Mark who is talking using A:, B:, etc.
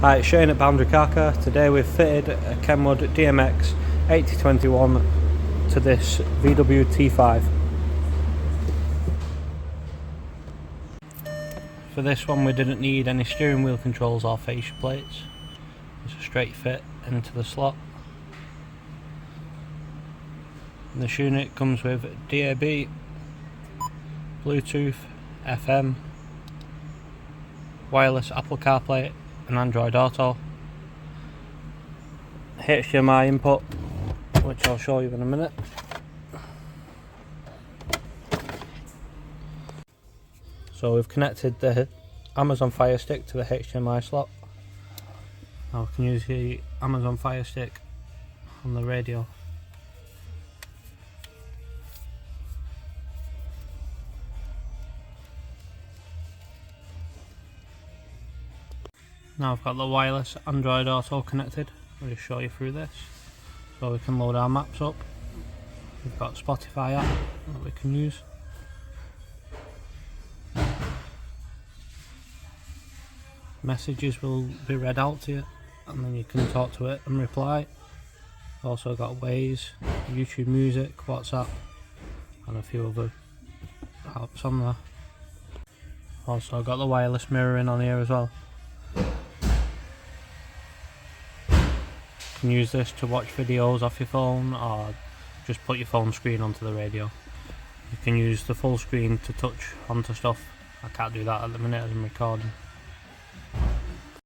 A: Hi, it's Shane at Boundary Car Care. Today we've fitted a KENWOOD DMX8021 to this VW T5. For this one we didn't need any steering wheel controls or fascia plates. It's a straight fit into the slot. And this unit comes with DAB, Bluetooth, FM, wireless Apple CarPlay and Android Auto, HDMI input, which I'll show you in a minute. So we've connected the Amazon Fire Stick to the HDMI slot. Now we can use the Amazon Fire Stick on the radio. Now I've got the wireless Android Auto connected. I'll just show you through this. So we can load our maps up. We've got Spotify app that we can use. Messages will be read out to you and then you can talk to it and reply. Also got Waze, YouTube Music, WhatsApp and a few other apps on there. Also got the wireless mirroring on here as well. You can use this to watch videos off your phone or just put your phone screen onto the radio. You can use the full screen to touch onto stuff. I can't do that at the minute as I'm recording.